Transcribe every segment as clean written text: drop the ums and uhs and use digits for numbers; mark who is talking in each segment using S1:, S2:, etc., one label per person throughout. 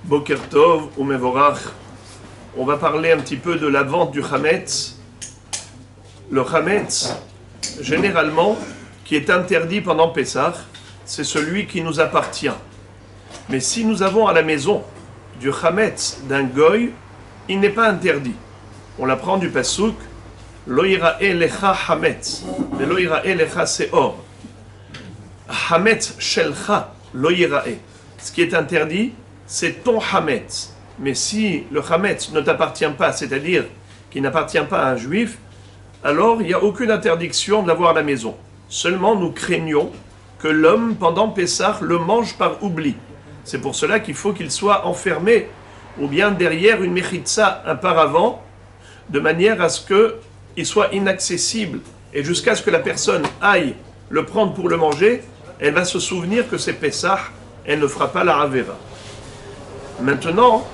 S1: Boker Tov ou Mevorach. On va parler un petit peu de la vente du Hametz. Le Hametz, généralement, qui est interdit pendant Pessah, c'est celui qui nous appartient. Mais si nous avons à la maison du Hametz d'un Goy, il n'est pas interdit. On l'apprend du Pasuk, Lo yira'e lecha Hametz, mais Lo yira'e lecha seor. Hametz shelcha, Lo yira'e. Ce qui est interdit, c'est ton Hametz. Mais si le Hametz ne t'appartient pas, c'est-à-dire qu'il n'appartient pas à un juif, alors il n'y a aucune interdiction de l'avoir à la maison. Seulement nous craignons que l'homme, pendant Pessah, le mange par oubli. C'est pour cela qu'il faut qu'il soit enfermé, ou bien derrière une mechitza, un paravent, de manière à ce qu'il soit inaccessible. Et jusqu'à ce que la personne aille le prendre pour le manger, elle va se souvenir que c'est Pessah, elle ne fera pas la Havera. Maintenant,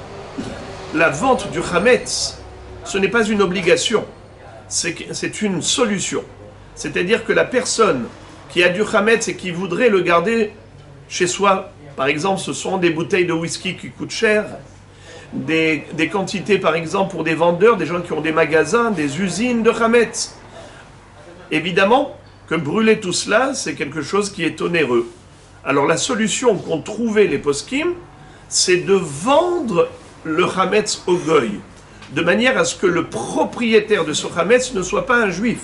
S1: la vente du Hametz, ce n'est pas une obligation, c'est une solution. C'est-à-dire que la personne qui a du Hametz et qui voudrait le garder chez soi, par exemple, ce sont des bouteilles de whisky qui coûtent cher, des quantités, par exemple, pour des vendeurs, des gens qui ont des magasins, des usines de Hametz. Évidemment que brûler tout cela, c'est quelque chose qui est onéreux. Alors la solution qu'ont trouvé les poskim, c'est de vendre le Hametz au Goy, de manière à ce que le propriétaire de ce Hametz ne soit pas un juif.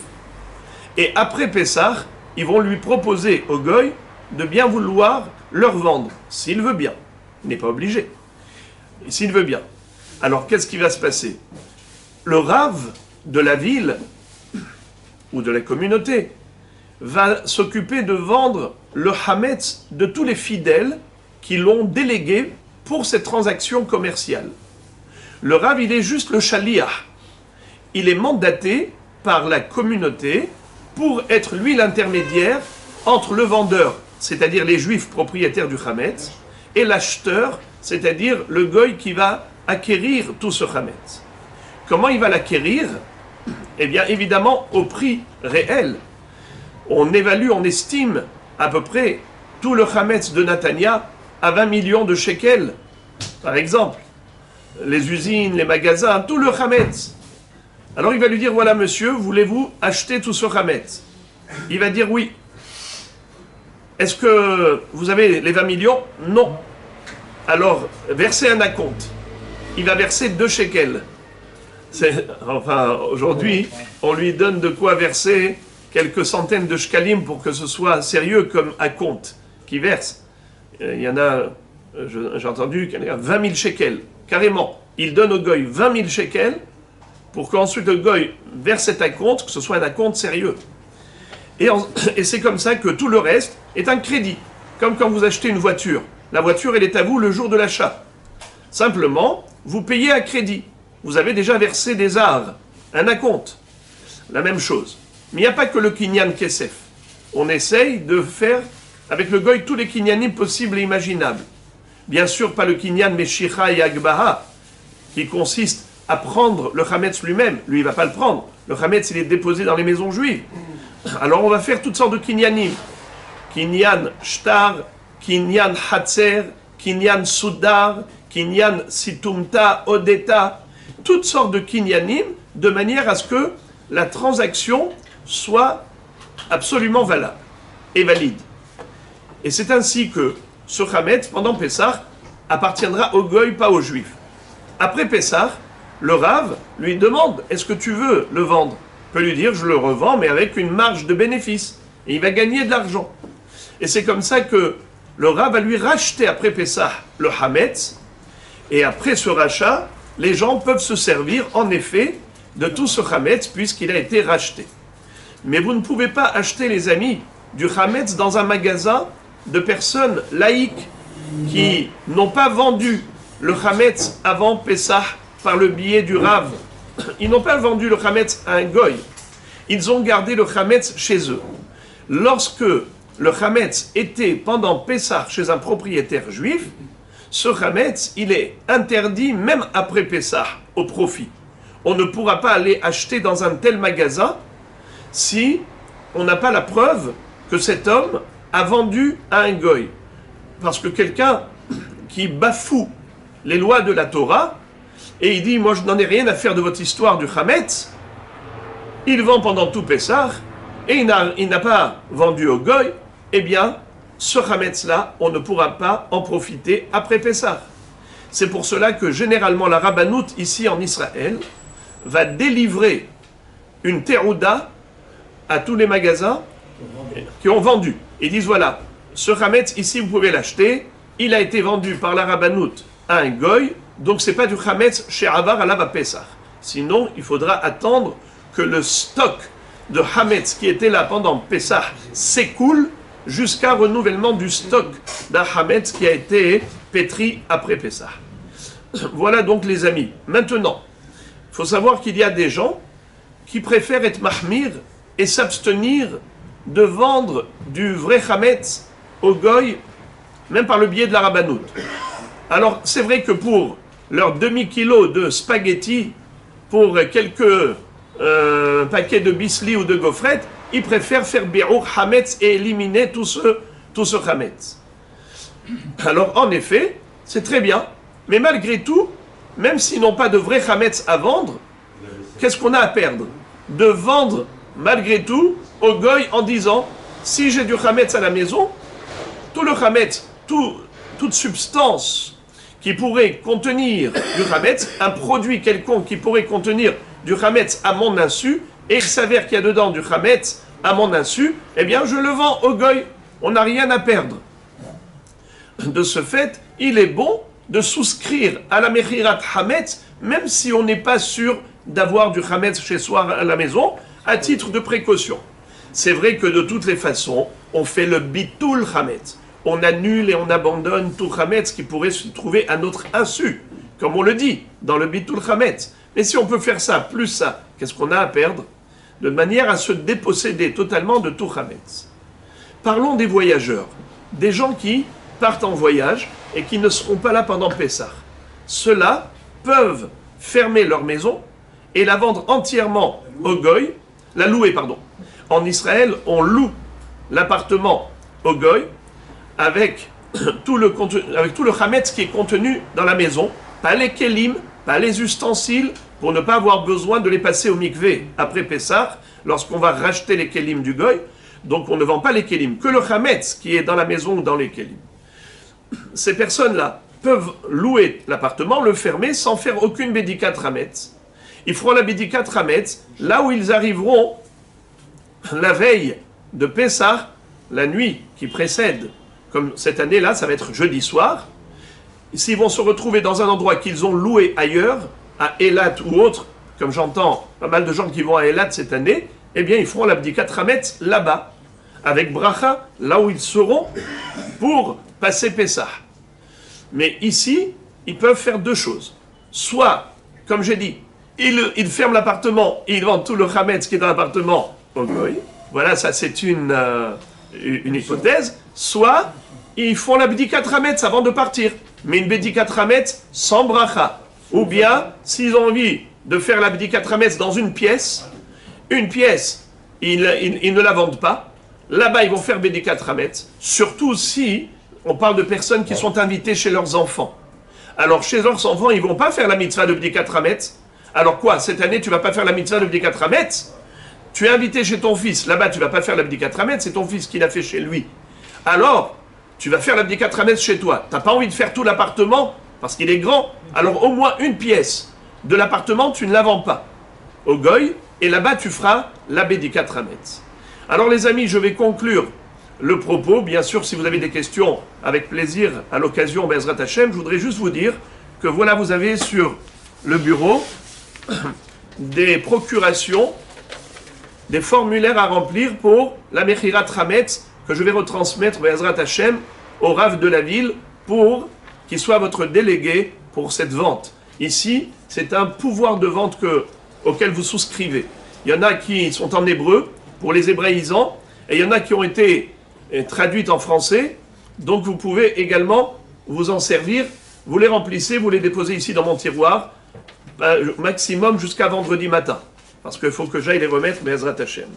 S1: Et après Pessah, ils vont lui proposer au Goy de bien vouloir leur vendre, s'il veut bien. Il n'est pas obligé. Et s'il veut bien. Alors qu'est-ce qui va se passer? Le Rav de la ville ou de la communauté va s'occuper de vendre le Hametz de tous les fidèles qui l'ont délégué pour cette transaction commerciale. Le Rav, il est juste le Shaliach. Il est mandaté par la communauté pour être lui l'intermédiaire entre le vendeur, c'est-à-dire les juifs propriétaires du Hametz, et l'acheteur, c'est-à-dire le Goy qui va acquérir tout ce Hametz. Comment il va l'acquérir? Eh bien, évidemment, au prix réel. On évalue, on estime à peu près tout le Hametz de Natania à 20 millions de shekels, par exemple. Les usines, les magasins, tout le Hametz. Alors il va lui dire, voilà monsieur, voulez-vous acheter tout ce Hametz? Il va dire oui. Est-ce que vous avez les 20 millions? Non. Alors, versez un acompte. Il va verser 2 shekels. Enfin, aujourd'hui, on lui donne de quoi verser quelques centaines de shkalim pour que ce soit sérieux comme acompte qui verse. Il y en a, j'ai entendu qu'il y en a 20 000 shekels. Carrément, il donne au Goy 20 000 shekels pour qu'ensuite le Goy verse cet acompte, que ce soit un acompte sérieux. Et c'est comme ça que tout le reste est un crédit. Comme quand vous achetez une voiture. La voiture, elle est à vous le jour de l'achat. Simplement, vous payez à crédit. Vous avez déjà versé des arts, un acompte. La même chose. Mais il n'y a pas que le kinyan kesef. On essaye de faire avec le Goy tous les kinyanim possibles et imaginables. Bien sûr, pas le kinyan meshicha et agbaha, qui consiste à prendre le Hametz lui-même. Lui, il ne va pas le prendre. Le Hametz, il est déposé dans les maisons juives. Alors, on va faire toutes sortes de kinyanim. Kinyan shtar, kinyan hatzer, kinyan soudar, kinyan situmta, odeta. Toutes sortes de kinyanim, de manière à ce que la transaction soit absolument valable et valide. Et c'est ainsi que ce Hametz, pendant Pessah, appartiendra au Goy, pas aux Juifs. Après Pessah, le Rav lui demande, est-ce que tu veux le vendre? Il peut lui dire, je le revends, mais avec une marge de bénéfice. Et il va gagner de l'argent. Et c'est comme ça que le Rav va lui racheter après Pessah le Hametz. Et après ce rachat, les gens peuvent se servir, en effet, de tout ce Hametz, puisqu'il a été racheté. Mais vous ne pouvez pas acheter, les amis, du Hametz dans un magasin de personnes laïques qui n'ont pas vendu le Hametz avant Pessah par le biais du Rav. Ils n'ont pas vendu le Hametz à un Goy. Ils ont gardé le Hametz chez eux. Lorsque le Hametz était pendant Pessah chez un propriétaire juif, ce Hametz, il est interdit même après Pessah, au profit. On ne pourra pas aller acheter dans un tel magasin si on n'a pas la preuve que cet homme a vendu à un Goy. Parce que quelqu'un qui bafoue les lois de la Torah, et il dit, moi je n'en ai rien à faire de votre histoire du Chametz, il vend pendant tout Pessah, et il n'a pas vendu au Goy, eh bien, ce Chametz-là, on ne pourra pas en profiter après Pessah. C'est pour cela que généralement la Rabbanout, ici en Israël, va délivrer une terouda à tous les magasins qui ont vendu. Ils disent, voilà, ce Chametz, ici, vous pouvez l'acheter, il a été vendu par la Rabbanout à un Goy, donc c'est pas du Chametz chez Avar à la Pessah. Sinon, il faudra attendre que le stock de Chametz qui était là pendant Pessah s'écoule jusqu'à renouvellement du stock d'un Chametz qui a été pétri après Pessah. Voilà donc les amis. Maintenant, il faut savoir qu'il y a des gens qui préfèrent être mahmir et s'abstenir de vendre du vrai Chametz au Goy, même par le biais de la Rabbanout. Alors, c'est vrai que pour leur demi-kilo de spaghettis, pour quelques paquets de bisli ou de gaufrettes, ils préfèrent faire bi'ur Chametz et éliminer tout ce Chametz. Alors, en effet, c'est très bien, mais malgré tout, même s'ils n'ont pas de vrai Chametz à vendre, qu'est-ce qu'on a à perdre? De vendre, malgré tout, au Goy en disant, si j'ai du Chametz à la maison, tout le Chametz, toute substance qui pourrait contenir du Chametz, un produit quelconque qui pourrait contenir du Chametz à mon insu, et il s'avère qu'il y a dedans du Chametz à mon insu, eh bien je le vends au Goy, on n'a rien à perdre. De ce fait, il est bon de souscrire à la Mechirat Chametz, même si on n'est pas sûr d'avoir du Chametz chez soi à la maison, à titre de précaution. C'est vrai que de toutes les façons, on fait le bitul Chametz. On annule et on abandonne tout Chametz qui pourrait se trouver à notre insu, comme on le dit dans le bitul Chametz. Mais si on peut faire ça, plus ça, qu'est-ce qu'on a à perdre? De manière à se déposséder totalement de tout Chametz. Parlons des voyageurs, des gens qui partent en voyage et qui ne seront pas là pendant Pessah. Ceux-là peuvent fermer leur maison et la vendre entièrement au Goy, la louer, pardon. En Israël, on loue l'appartement au Goy avec tout le Chametz qui est contenu dans la maison, pas les kelim, pas les ustensiles, pour ne pas avoir besoin de les passer au mikvé après Pessah, lorsqu'on va racheter les kelim du Goy. Donc on ne vend pas les kelim, que le Chametz qui est dans la maison ou dans les kelim. Ces personnes-là peuvent louer l'appartement, le fermer sans faire aucune bédikat Chametz. Ils feront la bédikat Chametz là où ils arriveront la veille de Pessah, la nuit qui précède. Comme cette année-là, ça va être jeudi soir. S'ils vont se retrouver dans un endroit qu'ils ont loué ailleurs, à Eilat ou autre, comme j'entends pas mal de gens qui vont à Eilat cette année, eh bien ils feront l'abdikat Chametz là-bas, avec bracha, là où ils seront, pour passer Pessah. Mais ici, ils peuvent faire deux choses. Soit, comme j'ai dit, ils ferment l'appartement et ils vendent tout le Chametz qui est dans l'appartement au Goy. Voilà, ça c'est une hypothèse. Soit, ils font la bédikat Chametz avant de partir, mais une bédikat Chametz sans bracha. Ou bien, s'ils ont envie de faire la bédikat Chametz dans une pièce, ils ne la vendent pas. Là-bas, ils vont faire bédikat Chametz, surtout si on parle de personnes qui sont invitées chez leurs enfants. Alors, chez leurs enfants, ils ne vont pas faire la mitzvah de bédikat Chametz. Alors quoi, cette année, tu ne vas pas faire la mitzvah de bédikat Chametz? Tu es invité chez ton fils, là-bas, tu ne vas pas faire la bédikat Chametz, c'est ton fils qui l'a fait chez lui. Alors, tu vas faire la bédikat Chametz chez toi. Tu n'as pas envie de faire tout l'appartement parce qu'il est grand, alors au moins une pièce de l'appartement, tu ne la vends pas au Goy, et là-bas tu feras la bédikat Chametz. Alors les amis, je vais conclure le propos. Bien sûr, si vous avez des questions, avec plaisir, à l'occasion, Be'ezrat Hashem, je voudrais juste vous dire que voilà, vous avez sur le bureau des procurations, des formulaires à remplir pour la Mechirat Chametz, que je vais retransmettre, Be'ezrat Hashem, au Rav de la ville, pour qu'il soit votre délégué pour cette vente. Ici, c'est un pouvoir de vente auquel vous souscrivez. Il y en a qui sont en hébreu, pour les hébraïsants, et il y en a qui ont été traduites en français, donc vous pouvez également vous en servir. Vous les remplissez, vous les déposez ici dans mon tiroir, maximum jusqu'à vendredi matin, parce qu'il faut que j'aille les remettre, Be'ezrat Hashem.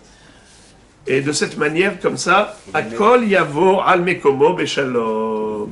S1: Et de cette manière, comme ça, Akol Yavo Al Mekomo Beshalom.